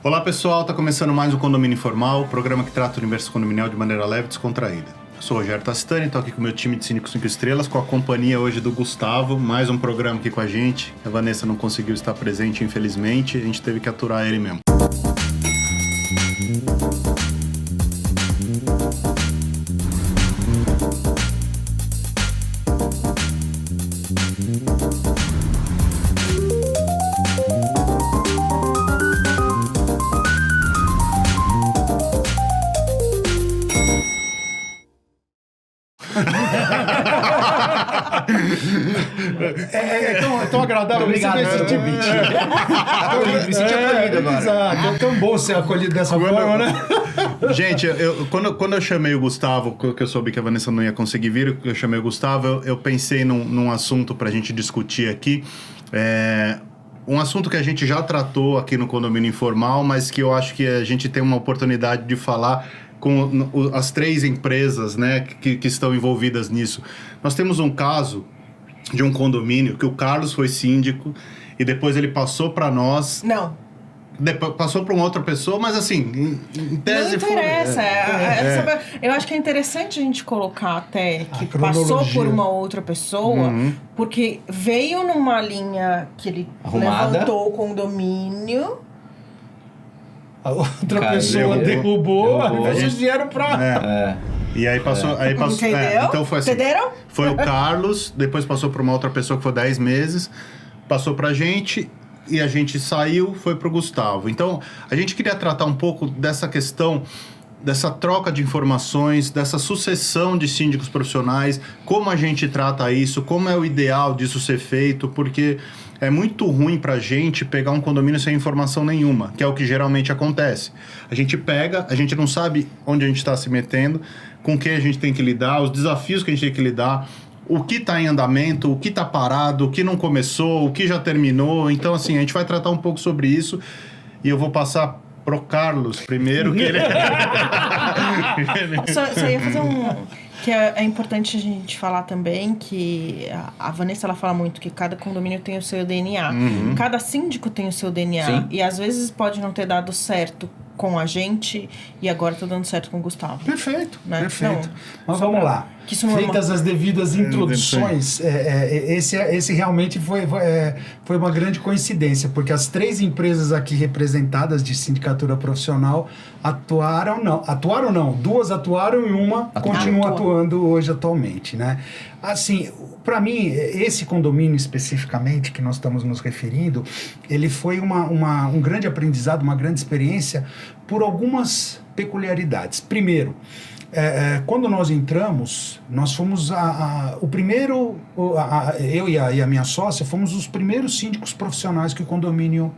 Olá pessoal, está começando mais um Condomínio Informal, programa que trata o universo condominial de maneira leve e descontraída. Eu sou o Rogério Tastani, estou aqui com o meu time de Síndicos 5 Estrelas, com a companhia hoje do Gustavo, mais um programa aqui com a gente. A Vanessa não conseguiu estar presente, infelizmente, a gente teve que aturar ele mesmo. É tão agradável. Obrigado, me senti acolhido agora. Exato, é tão bom ser acolhido dessa forma, né? Gente, quando eu chamei o Gustavo, que eu soube que a Vanessa não ia conseguir vir, eu chamei o Gustavo, eu pensei num assunto pra gente discutir aqui. Um assunto que a gente já tratou aqui no Condomínio Informal, mas que eu acho que a gente tem uma oportunidade de falar com as três empresas, né, que estão envolvidas nisso. Nós temos um caso de um condomínio que o Carlos foi síndico e depois ele passou para nós. Não. Depois passou para uma outra pessoa, mas assim, em tese... Não interessa. Eu acho que é interessante a gente colocar até que passou por uma outra pessoa, porque veio numa linha que ele levantou o condomínio... A outra pessoa derrubou, vocês vieram pra... E aí passou... Entendeu? Então foi assim. Entenderam? Foi o Carlos, depois passou para uma outra pessoa que foi 10 meses, passou pra gente... E a gente saiu, foi pro Gustavo. Então, a gente queria tratar um pouco dessa questão, dessa troca de informações, dessa sucessão de síndicos profissionais, como a gente trata isso, como é o ideal disso ser feito, porque é muito ruim pra gente pegar um condomínio sem informação nenhuma, que é o que geralmente acontece. A gente pega, a gente não sabe onde a gente está se metendo, com quem a gente tem que lidar, os desafios que a gente tem que lidar, o que está em andamento, o que está parado, o que não começou, o que já terminou. Então, assim, a gente vai tratar um pouco sobre isso e eu vou passar pro Carlos primeiro. Que ele... Só ia fazer que é importante a gente falar também que a Vanessa, ela fala muito que cada condomínio tem o seu DNA. Cada síndico tem o seu DNA. Sim. E às vezes pode não ter dado certo com a gente e agora tá dando certo com o Gustavo. Perfeito, né? perfeito. Então, mas vamos lá. Feitas as devidas introduções, esse realmente foi uma grande coincidência, porque as três empresas aqui representadas de sindicatura profissional atuaram não, duas atuaram e uma continua atuando hoje atualmente, né? Assim, para mim, esse condomínio especificamente que nós estamos nos referindo, ele foi um grande aprendizado, uma grande experiência por algumas peculiaridades. Primeiro, quando nós entramos, nós fomos o primeiro, eu e a minha sócia, fomos os primeiros síndicos profissionais que o condomínio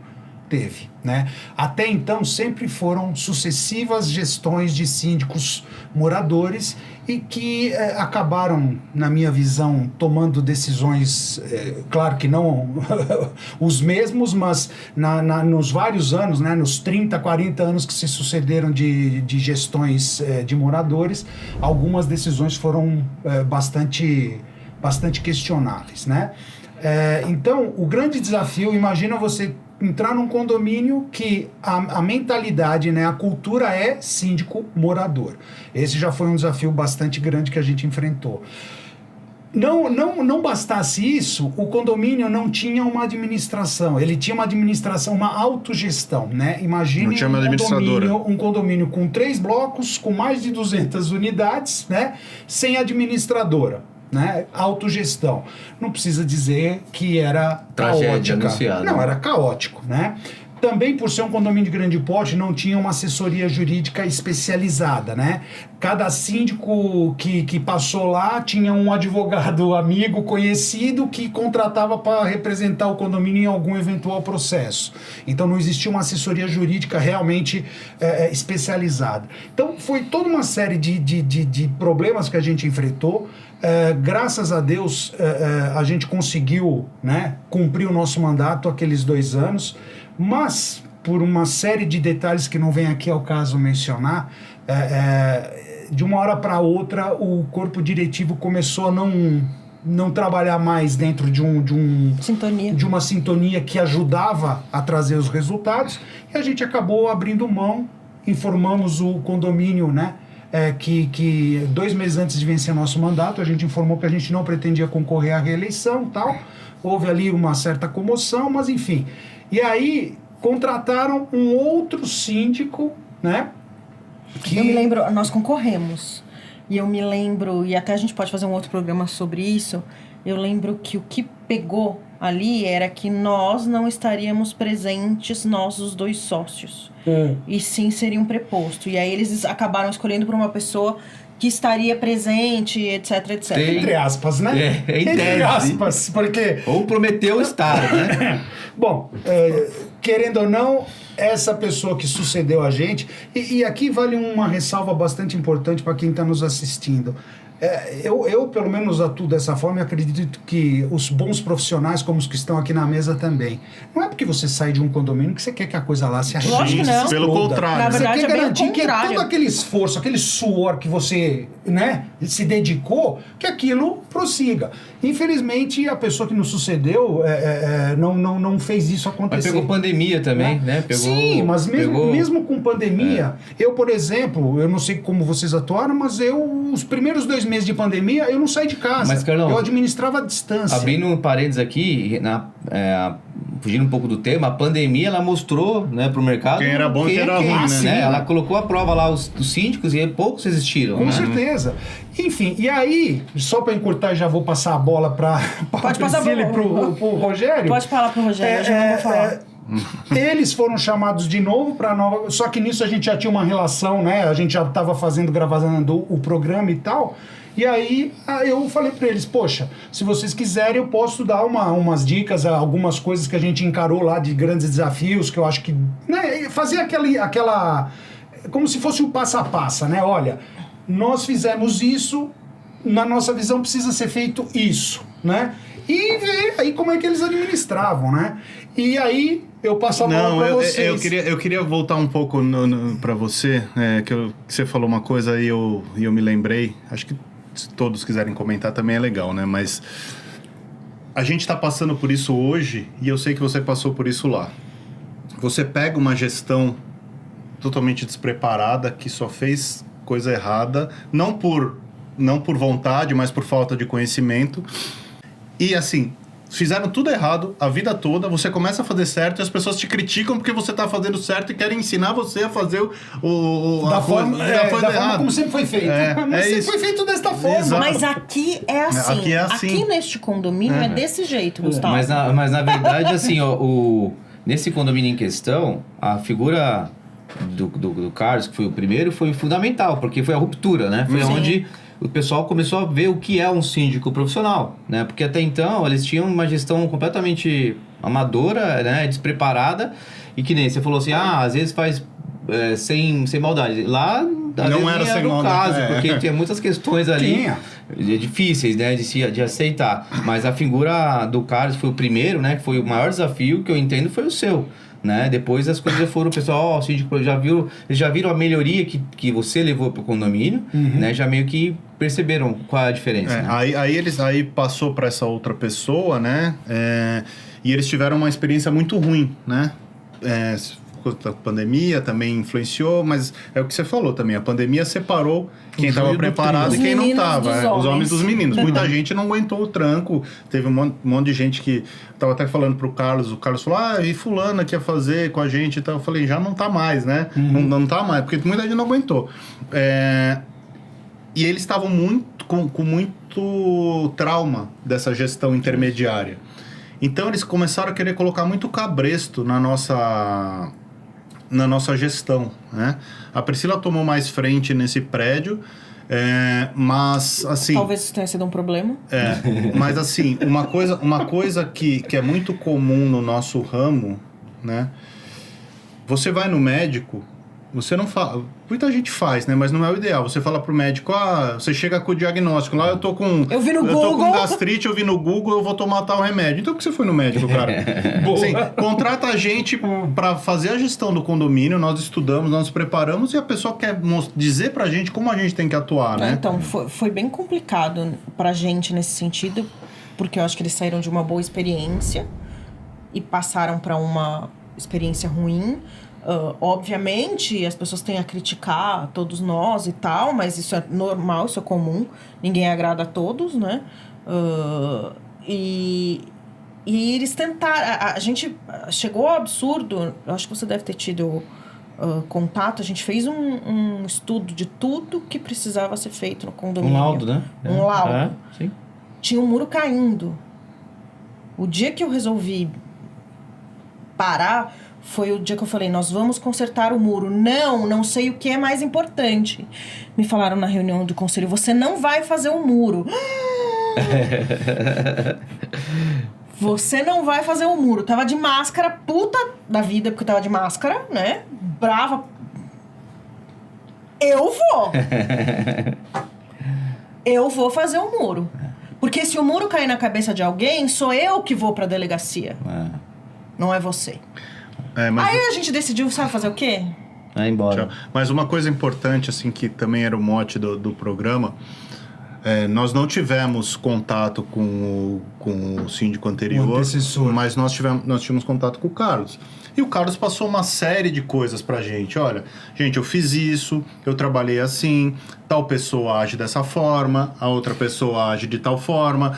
teve, né? Até então sempre foram sucessivas gestões de síndicos moradores e que acabaram, na minha visão, tomando decisões, claro que não os mesmos, mas nos vários anos, né, nos 30, 40 anos que se sucederam de gestões de moradores, algumas decisões foram bastante questionáveis, né? Então, o grande desafio, imagina você entrar num condomínio que a mentalidade, né, a cultura é síndico-morador. Esse já foi um desafio bastante grande que a gente enfrentou. Não bastasse isso, o condomínio não tinha uma administração. Ele tinha uma administração, uma autogestão, né? Imagine um condomínio com 3 blocos, com mais de 200 unidades, né? Sem administradora. Né? Autogestão. Não precisa dizer que era caótica. Não, era caótico, né? Também, por ser um condomínio de grande porte, não tinha uma assessoria jurídica especializada, né? Cada síndico que passou lá tinha um advogado amigo, conhecido, que contratava para representar o condomínio em algum eventual processo. Então, não existia uma assessoria jurídica realmente especializada. Então, foi toda uma série de problemas que a gente enfrentou. Graças a Deus, a gente conseguiu, né, cumprir o nosso mandato aqueles 2 anos, mas por uma série de detalhes que não vem aqui ao caso mencionar, de uma hora para outra o corpo diretivo começou a não trabalhar mais dentro de uma sintonia que ajudava a trazer os resultados, e a gente acabou abrindo mão, informamos o condomínio, né, que 2 meses antes de vencer nosso mandato, a gente informou que a gente não pretendia concorrer à reeleição e tal, houve ali uma certa comoção, mas enfim. E aí contrataram um outro síndico, né? Eu me lembro, nós concorremos. E eu me lembro, e até a gente pode fazer um outro programa sobre isso, eu lembro que o que pegou ali era que nós não estaríamos presentes, nós os 2 sócios. E sim seria um preposto. E aí eles acabaram escolhendo por uma pessoa que estaria presente, etc, etc. Entre aspas, né? Entre aspas, porque... Ou prometeu estar, né? Bom, querendo ou não, essa pessoa que sucedeu a gente... E aqui vale uma ressalva bastante importante para quem está nos assistindo. Eu, pelo menos, atuo dessa forma e acredito que os bons profissionais, como os que estão aqui na mesa também, não é porque você sai de um condomínio que você quer que a coisa lá se Lógico que não. Pelo contrário. Na verdade, você quer garantir que contrário. todo aquele esforço, aquele suor que você, né, se dedicou, que aquilo prossiga. Infelizmente, a pessoa que nos sucedeu não fez isso acontecer. Mas pegou pandemia também, né? Sim, mas mesmo com pandemia, eu, por exemplo, eu não sei como vocês atuaram, mas os primeiros 2 meses de pandemia, eu não saí de casa. Mas, Carlão, eu administrava a distância. Abrindo um parênteses aqui, fugindo um pouco do tema, a pandemia, ela mostrou, né, pro mercado... Quem era bom e quem era ruim, né? Ela colocou à prova lá os síndicos e poucos resistiram. Com né? certeza. Enfim, e aí, só para encurtar, já vou passar a bola para Priscila e pro Rogério. Pode falar pro Rogério, eu já vou falar. Eles foram chamados de novo para nova... Só que nisso a gente já tinha uma relação, né? A gente já estava gravando o programa e tal... E aí eu falei para eles, poxa, se vocês quiserem eu posso dar umas dicas, algumas coisas que a gente encarou lá de grandes desafios, que eu acho que... Né, fazer aquela... Como se fosse um passo a passo, né? Olha, nós fizemos isso, na nossa visão precisa ser feito isso, né? E ver aí como é que eles administravam, né? E aí eu passo a bola para vocês. Eu queria voltar um pouco para você, que você falou uma coisa e eu me lembrei, acho que se todos quiserem comentar também é legal, né? Mas a gente está passando por isso hoje e eu sei que você passou por isso lá. Você pega uma gestão totalmente despreparada, que só fez coisa errada, não por vontade, mas por falta de conhecimento. E assim, fizeram tudo errado a vida toda, você começa a fazer certo e as pessoas te criticam porque você está fazendo certo e querem ensinar você a fazer da forma como sempre foi feito. Mas sempre foi feito desta forma. Exato. Mas aqui é assim. Aqui neste condomínio é desse jeito, Gustavo. Mas na verdade, assim, nesse condomínio em questão, a figura do Carlos, que foi o primeiro, foi fundamental, porque foi a ruptura, né? Foi onde o pessoal começou a ver o que é um síndico profissional, né? Porque até então eles tinham uma gestão completamente amadora, né? Despreparada, e que nem você falou assim, às vezes faz sem maldade. Lá não era sem maldade, caso, porque tinha muitas questões ali difíceis, né? De aceitar. Mas a figura do Carlos foi o primeiro, né? Que foi o maior desafio que eu entendo foi o seu. Né? Depois as coisas foram, o pessoal, o síndico eles já viram a melhoria que você levou para o condomínio, né? Já meio que perceberam qual é a diferença. Né? Aí passou para essa outra pessoa, né? E eles tiveram uma experiência muito ruim, né? A pandemia também influenciou, mas é o que você falou também, a pandemia separou quem estava preparado e quem não estava, os homens dos meninos. Muita gente não aguentou o tranco, teve um monte de gente que estava até falando pro Carlos, o Carlos falou, e fulana que ia fazer com a gente e tal, eu falei, já não tá mais, né? Não tá mais, porque muita gente não aguentou. E eles estavam com muito trauma dessa gestão intermediária. Então eles começaram a querer colocar muito cabresto na nossa gestão, né? A Priscila tomou mais frente nesse prédio, mas assim... Talvez isso tenha sido um problema. Mas assim, uma coisa que é muito comum no nosso ramo, né? Você vai no médico, você não fala... Muita gente faz, né? Mas não é o ideal. Você fala pro médico, você chega com o diagnóstico. Lá eu tô com... Eu vi no Google. Eu tô com gastrite, eu vi no Google, eu vou tomar tal remédio. Então por que você foi no médico, cara? Assim, contrata a gente pra fazer a gestão do condomínio, nós estudamos, nós nos preparamos e a pessoa quer dizer pra gente como a gente tem que atuar, né? Então, foi bem complicado pra gente nesse sentido, porque eu acho que eles saíram de uma boa experiência e passaram pra uma experiência ruim. Obviamente, as pessoas têm a criticar todos nós e tal, mas isso é normal, isso é comum. Ninguém agrada a todos, né? E eles tentaram... A gente chegou ao absurdo, eu acho que você deve ter tido contato. A gente fez um estudo de tudo que precisava ser feito no condomínio. Um laudo, né? Um laudo. Sim. Tinha um muro caindo. O dia que eu resolvi parar... Foi o dia que eu falei, nós vamos consertar o muro. Não sei o que é mais importante. Me falaram na reunião do conselho, você não vai fazer o muro. Você não vai fazer o muro. Tava de máscara, puta da vida, porque eu tava de máscara, né? Brava. Eu vou. Eu vou fazer o muro. Porque se o muro cair na cabeça de alguém, sou eu que vou pra delegacia. Não é você. Aí a gente decidiu, sabe fazer o quê? Vai embora. Mas uma coisa importante, assim, que também era o mote do programa, nós não tivemos contato com o síndico anterior, mas nós tivemos contato com o Carlos. E o Carlos passou uma série de coisas pra gente. Olha, gente, eu fiz isso, eu trabalhei assim, tal pessoa age dessa forma, a outra pessoa age de tal forma...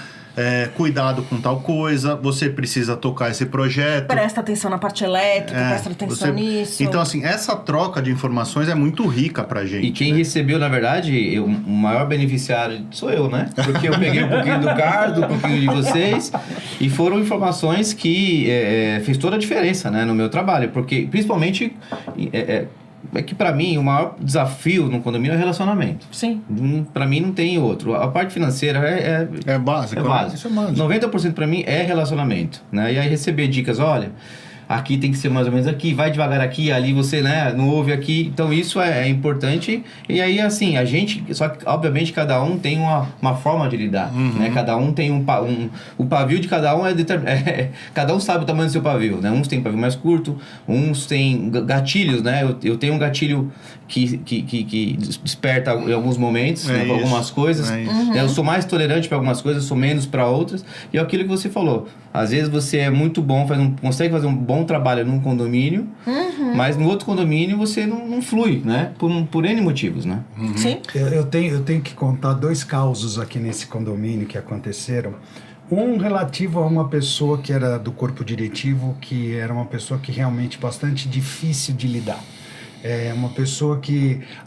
cuidado com tal coisa, você precisa tocar esse projeto. Presta atenção na parte elétrica, presta atenção nisso. Então, assim, essa troca de informações é muito rica pra gente. E quem recebeu, na verdade, o maior beneficiário sou eu, né? Porque eu peguei um pouquinho do Carlos, um pouquinho de vocês, e foram informações que fez toda a diferença, né, no meu trabalho. Porque, principalmente... É que pra mim o maior desafio no condomínio é relacionamento. Sim. Pra mim não tem outro. A parte financeira é básico. Isso é básico. 90% pra mim é relacionamento, né? E aí receber dicas, olha, aqui tem que ser mais ou menos aqui, vai devagar aqui, ali você, né, não ouve aqui. Então isso é importante. E aí, assim, a gente... Só que, obviamente, cada um tem uma forma de lidar, né? Cada um tem o pavio de cada um cada um sabe o tamanho do seu pavio, né? Uns tem pavio mais curto, uns tem gatilhos, né? Eu tenho um gatilho que desperta em alguns momentos, né, algumas coisas. Eu sou mais tolerante para algumas coisas, sou menos para outras. E é aquilo que você falou. Às vezes você é muito bom, consegue fazer um bom trabalho num condomínio, mas no outro condomínio você não flui, né? Por N motivos, né? Sim. Eu tenho que contar 2 causos aqui nesse condomínio que aconteceram. Um relativo a uma pessoa que era do corpo diretivo, que era uma pessoa que realmente bastante difícil de lidar. É uma pessoa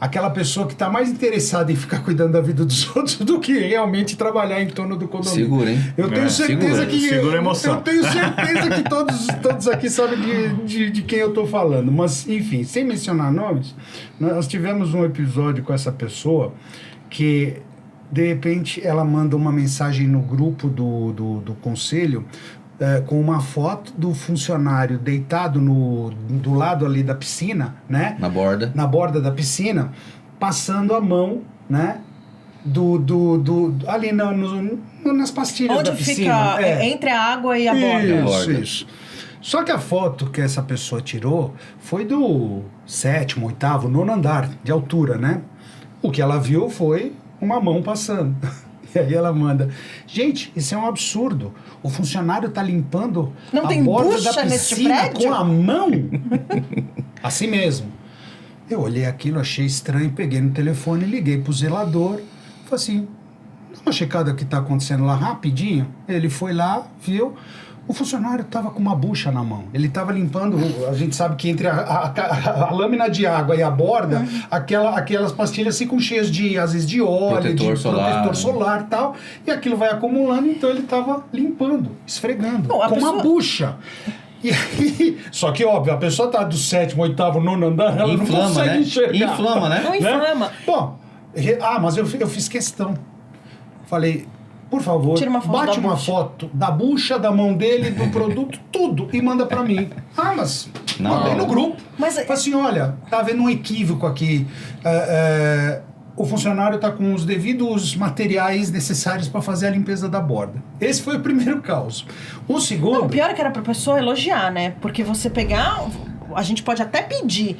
aquela pessoa que está mais interessada em ficar cuidando da vida dos outros do que realmente trabalhar em torno do condomínio. Segura, hein? Eu tenho certeza que... Segura a emoção. Eu tenho certeza que todos aqui sabem de quem eu estou falando. Mas, enfim, sem mencionar nomes, nós tivemos um episódio com essa pessoa que, de repente, ela manda uma mensagem no grupo do conselho, com uma foto do funcionário deitado do lado ali da piscina, né? Na borda da piscina, passando a mão, né? Ali nas pastilhas onde da piscina. Onde fica entre a água e a borda. Isso. Só que a foto que essa pessoa tirou foi do 7º, 8º, 9º andar de altura, né? O que ela viu foi uma mão passando. E aí ela manda, gente, isso é um absurdo. O funcionário tá limpando a borda da piscina com a mão. Assim mesmo. Eu olhei aquilo, achei estranho, peguei no telefone, liguei pro zelador. Falei assim, dá uma checada o que tá acontecendo lá rapidinho. Ele foi lá, viu. O funcionário estava com uma bucha na mão. Ele estava limpando, a gente sabe que entre a lâmina de água e a borda, aquelas pastilhas ficam cheias às vezes de óleo, protetor solar e tal. E aquilo vai acumulando, então ele estava limpando, esfregando, com uma bucha. E aí, só que, óbvio, a pessoa tá do 7º, 8º, 9º andar, ela não consegue enxergar. Inflama, né? Não inflama. Bom, mas eu fiz questão. Falei... por favor, Tira uma foto bate da uma bucha. foto da bucha, da mão dele, do produto, tudo, e manda pra mim. Ah, mas mandei no grupo. Mas Fala assim, olha, tá havendo um equívoco aqui. O funcionário está com os devidos materiais necessários para fazer a limpeza da borda. Esse foi o primeiro caos. O segundo... Não, o pior é que era pra pessoa elogiar, né? Porque você pegar... A gente pode até pedir,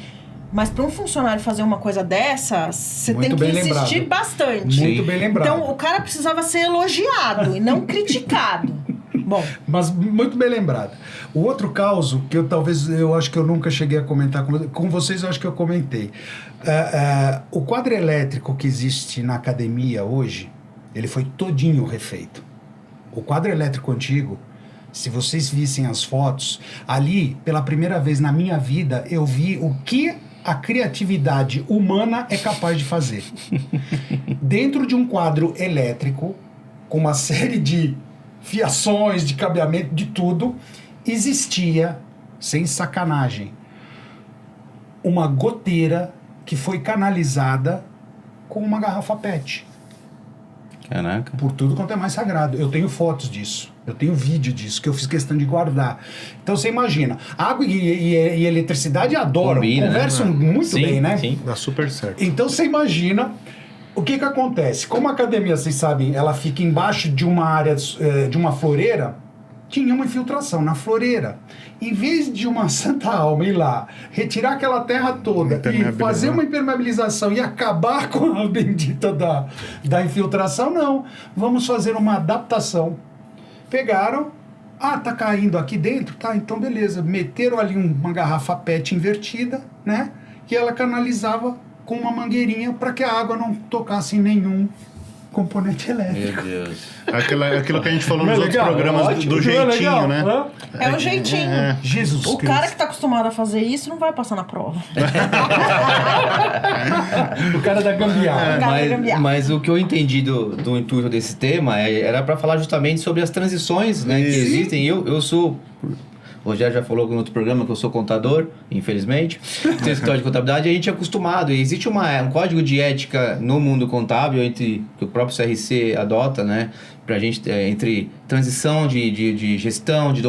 mas para um funcionário fazer uma coisa dessa, você tem que insistir bastante. Muito bem lembrado. Então, o cara precisava ser elogiado e não criticado. Bom. Mas muito bem lembrado. O outro caos, que eu acho que eu nunca cheguei a comentar com vocês, eu acho que eu comentei. O quadro elétrico que existe na academia hoje, ele foi todinho refeito. O quadro elétrico antigo, se vocês vissem as fotos, ali, pela primeira vez na minha vida, eu vi o que a criatividade humana é capaz de fazer. Dentro de um quadro elétrico, com uma série de fiações, de cabeamento, de tudo, existia, sem sacanagem, uma goteira que foi canalizada com uma garrafa PET. Caraca. Por tudo quanto é mais sagrado. Eu tenho fotos disso. Eu tenho vídeo disso, que eu fiz questão de guardar. Então você imagina, água e eletricidade adoram, combina, conversam né? muito Sim, bem, né? Sim. Dá super certo. Então você imagina o que acontece. Como a academia, vocês sabem, ela fica embaixo de uma área, de uma floreira, tinha uma infiltração na floreira. Em vez de uma santa alma ir lá, retirar aquela terra toda e fazer uma impermeabilização e acabar com a bendita da infiltração, não. Vamos fazer uma adaptação. Pegaram, tá caindo aqui dentro? Tá, então beleza. Meteram ali uma garrafa PET invertida, né? E ela canalizava com uma mangueirinha para que a água não tocasse em nenhum componente elétrico. Meu Deus. Aquilo que a gente falou nos outros programas ótimo, do jeitinho, legal, né? Hã? É o jeitinho. Jesus O Cristo. cara que tá acostumado a fazer isso não vai passar na prova. O cara da gambiarra. Mas o que eu entendi do intuito desse tema era para falar justamente sobre as transições, né, que existem. Eu sou... O Rogério já falou no outro programa que eu sou contador, infelizmente. Tenho escritório de contabilidade, a gente é acostumado. E existe um código de ética no mundo contábil que o próprio CRC adota, né? Pra gente, entre transição de gestão, de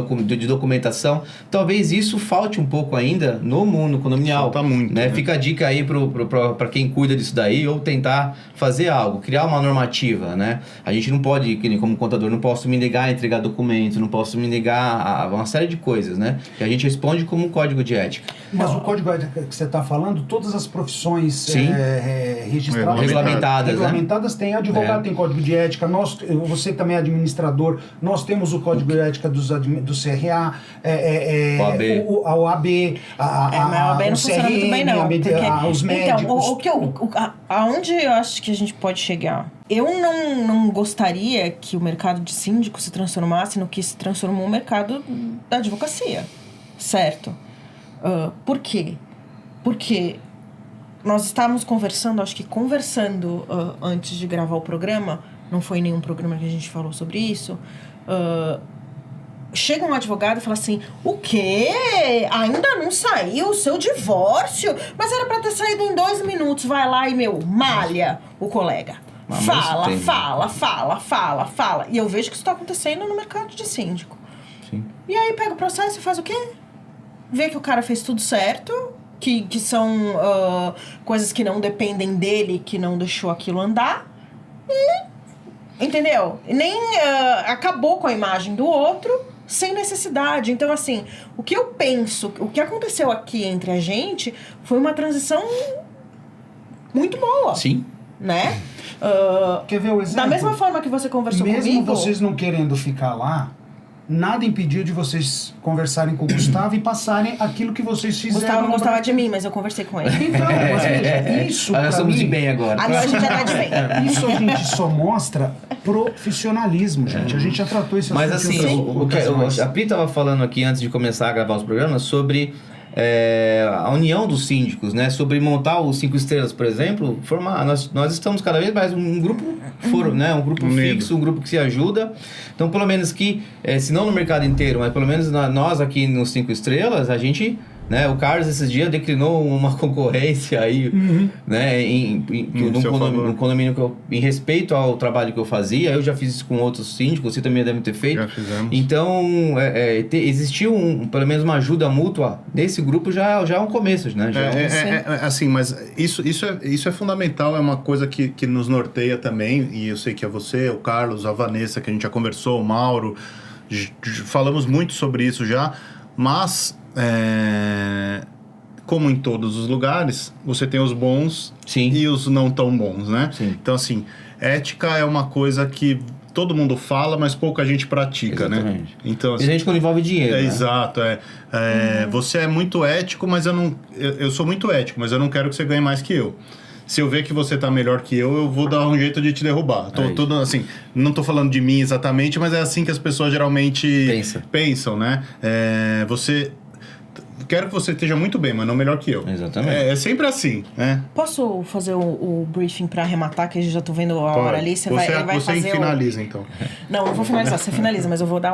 documentação. Talvez isso falte um pouco ainda no mundo condominial. Falta muito, né? né? Fica a dica aí para quem cuida disso daí, ou tentar fazer algo, criar uma normativa, né? A gente não pode, como contador, não posso me negar a entregar documento, não posso me negar a uma série de coisas, né? Que a gente responde como um código de ética. Mas o código de ética que você está falando, todas as profissões registradas, regulamentadas têm advogado, tem código de ética, você também é administrador, nós temos o código de ética do CRA, a OAB, a OAB não funciona muito bem, não. Os médicos. Então, aonde eu acho que a gente pode chegar? Eu não gostaria que o mercado de síndico se transformasse no que se transformou o mercado da advocacia, certo? Por quê? Porque nós estávamos conversando antes de gravar o programa, não foi nenhum programa que a gente falou sobre isso, chega um advogado e fala assim, o quê? Ainda não saiu o seu divórcio? Mas era para ter saído em 2 minutos. Vai lá e, malha o colega. Fala. E eu vejo que isso está acontecendo no mercado de síndico. Sim. E aí pega o processo e faz o quê? Vê que o cara fez tudo certo, que são coisas que não dependem dele, que não deixou aquilo andar. E... Entendeu? Nem acabou com a imagem do outro sem necessidade. Então, assim, o que eu penso, o que aconteceu aqui entre a gente foi uma transição muito boa. Sim. Né? Quer ver o exemplo? Da mesma forma que você conversou comigo... Mesmo vocês não querendo ficar lá, nada impediu de vocês conversarem com o Gustavo e passarem aquilo que vocês fizeram. O Gustavo não gostava de mim, mas eu conversei com ele. Então, mas veja, isso Nós somos de mim, bem agora. Agora a gente já tá de bem. Isso a gente só mostra profissionalismo, gente. A gente já tratou isso. Mas assim, a Pri estava falando aqui antes de começar a gravar os programas sobre a união dos síndicos, né? Sobre montar os 5 estrelas, por exemplo, nós estamos cada vez mais um grupo né? Um grupo fixo, um grupo que se ajuda. Então, pelo menos que, se não no mercado inteiro, mas pelo menos nós aqui nos 5 estrelas, a gente né? O Carlos, esses dias, declinou uma concorrência aí, né? Num condomínio em respeito ao trabalho que eu fazia. Eu já fiz isso com outros síndicos, você também deve ter feito. Já fizemos. Então, existiu pelo menos uma ajuda mútua. Nesse grupo já é um começo, né? Assim, mas isso é fundamental, é uma coisa que nos norteia também, e eu sei que é você, o Carlos, a Vanessa, que a gente já conversou, o Mauro, falamos muito sobre isso já, mas como em todos os lugares, você tem os bons e os não tão bons, né? Sim. Então, assim, ética é uma coisa que todo mundo fala, mas pouca gente pratica, exatamente, né? Então, assim, e a gente quando envolve dinheiro, né? Exato, você é muito ético, mas eu sou muito ético, mas eu não quero que você ganhe mais que eu. Se eu ver que você tá melhor que eu vou dar um jeito de te derrubar. Tudo assim, não tô falando de mim exatamente, mas é assim que as pessoas geralmente pensam, né? Quero que você esteja muito bem, mas não melhor que eu. Exatamente. É sempre assim, né? Posso fazer o briefing para arrematar, que eu já tô vendo a hora ali? Você finaliza, então. Não vou finalizar, você finaliza, mas eu vou dar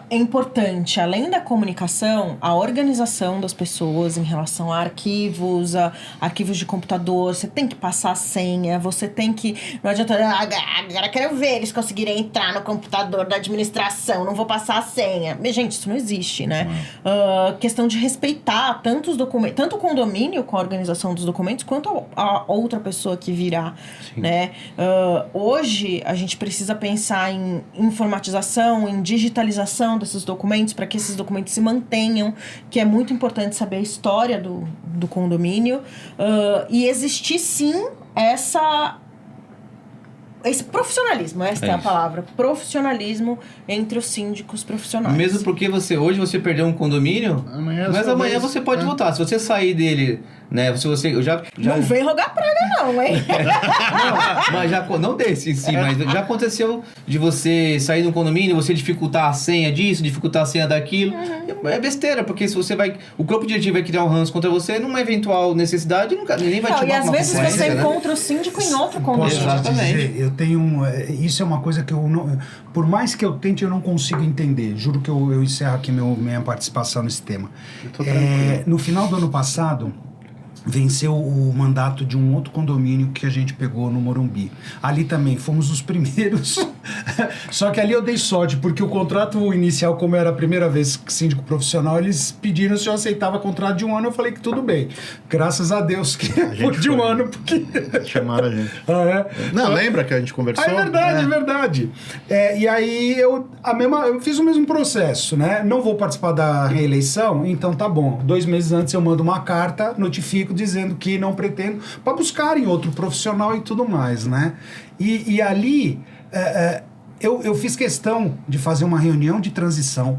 é importante, além da comunicação, a organização das pessoas em relação a arquivos, arquivos de computador. Você tem que passar a senha, você tem que... Não adianta... Agora quero ver eles conseguirem entrar no computador da administração, não vou passar a senha. Gente, isso não existe, né? Questão de respeitar tanto o condomínio com a organização dos documentos, quanto a outra pessoa que virá, né? Hoje, a gente precisa pensar em informatização, em digitalização desses documentos, para que esses documentos se mantenham, que é muito importante saber a história do condomínio, e existir, sim, esse profissionalismo, essa é a palavra, profissionalismo entre os síndicos profissionais. Mesmo porque hoje você perdeu um condomínio, mas amanhã você pode voltar. Se você sair dele, né? Não vem rogar praga não, hein? Não desse em si, mas já aconteceu de você sair de um condomínio, você dificultar a senha disso, dificultar a senha daquilo. É besteira, porque se você o corpo diretivo vai criar um ranço contra você, numa eventual necessidade, ninguém vai te chamar. E às vezes você encontra o síndico em outro condomínio. Exatamente. Isso é uma coisa que eu não... Por mais que eu tente, eu não consigo entender. Juro que eu encerro aqui minha participação nesse tema. No final do ano passado, venceu o mandato de um outro condomínio que a gente pegou no Morumbi. Ali também fomos os primeiros. Só que ali eu dei sorte, porque o contrato inicial, como era a primeira vez que síndico profissional, eles pediram se eu aceitava contrato de um ano. Eu falei que tudo bem. Graças a Deus que foi de um ano, porque... Chamaram a gente. Não, lembra que a gente conversou? É verdade. E aí eu fiz o mesmo processo, né? Não vou participar da reeleição, então tá bom. 2 meses antes eu mando uma carta, notifico dizendo que não pretendo, para buscarem outro profissional e tudo mais, né? E ali eu fiz questão de fazer uma reunião de transição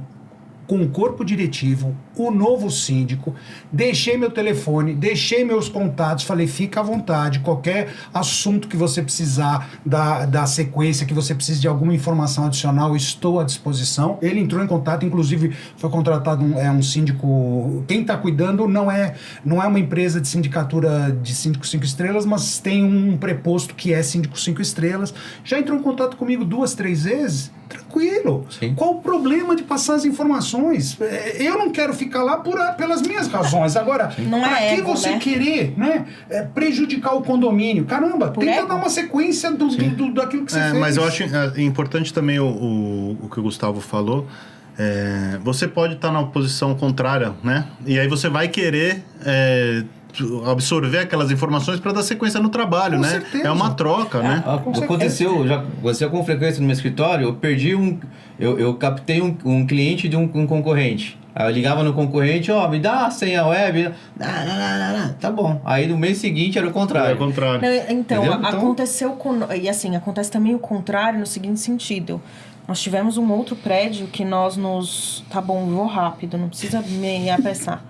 com o corpo diretivo, o novo síndico, deixei meu telefone, deixei meus contatos, falei, fica à vontade, qualquer assunto que você precisar da sequência, que você precise de alguma informação adicional, estou à disposição. Ele entrou em contato, inclusive foi contratado um síndico, quem está cuidando não é uma empresa de sindicatura de síndico 5 estrelas, mas tem um preposto que é síndico 5 estrelas, já entrou em contato comigo 2, 3 vezes, tranquilo. Sim. Qual o problema de passar as informações? Eu não quero ficar lá pelas minhas razões. Agora, para que você querer, né, prejudicar o condomínio? Caramba, tenta dar uma sequência daquilo que você fez. Mas eu acho importante também o que o Gustavo falou. Você pode estar na posição contrária, né? E aí você vai querer... absorver aquelas informações para dar sequência no trabalho, né? Certeza. É uma troca, né? Aconteceu com frequência no meu escritório, eu perdi eu captei um cliente de um concorrente. Aí eu ligava no concorrente, me dá a senha web. Não, tá bom. Aí no mês seguinte era o contrário. Então, aconteceu e assim, acontece também o contrário no seguinte sentido. Nós tivemos um outro prédio que tá bom, vou rápido, não precisa me apressar.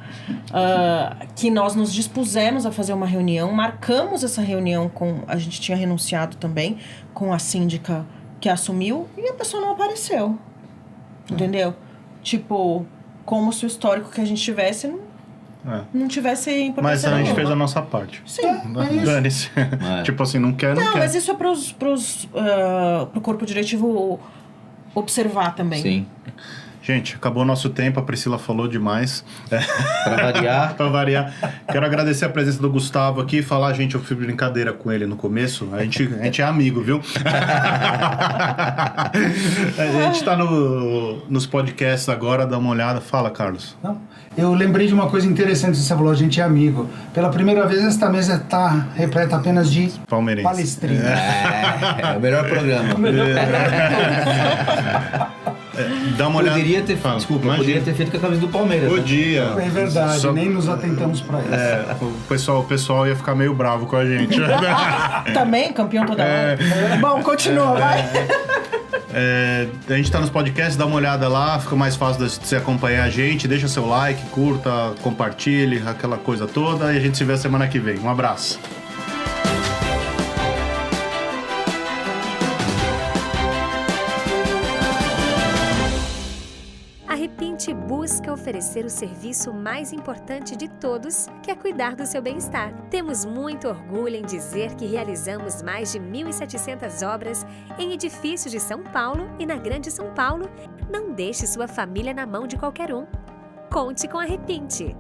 Que nós nos dispusemos a fazer uma reunião, marcamos essa reunião a gente tinha renunciado também, com a síndica que assumiu, e a pessoa não apareceu. Entendeu? Tipo, como se o histórico que a gente tivesse não tivesse importância. Mas a gente fez a nossa parte. Sim. Dane-se. Tipo assim, não quer. Não, mas isso é pro corpo diretivo observar também. Sim. Gente, acabou o nosso tempo, a Priscila falou demais. Pra variar. Pra variar. Quero agradecer a presença do Gustavo aqui. Falar, gente, eu fiz brincadeira com ele no começo. A gente é amigo, viu? A gente tá nos podcasts agora, dá uma olhada. Fala, Carlos. Não, eu lembrei de uma coisa interessante que você falou, a gente é amigo. Pela primeira vez, esta mesa está repleta apenas de palmeirense. Palestrinos. É o melhor programa. Dá uma olhada. Poderia ter feito com a camisa do Palmeiras. Podia. É verdade, nem nos atentamos para isso. O pessoal ia ficar meio bravo com a gente. Também, campeão toda hora. Bom, continua, vai. A gente tá nos podcasts, dá uma olhada lá, fica mais fácil de você acompanhar a gente. Deixa seu like, curta, compartilhe, aquela coisa toda. E a gente se vê a semana que vem. Um abraço. A Repinte busca oferecer o serviço mais importante de todos, que é cuidar do seu bem-estar. Temos muito orgulho em dizer que realizamos mais de 1.700 obras em edifícios de São Paulo e na Grande São Paulo. Não deixe sua família na mão de qualquer um. Conte com a Repinte.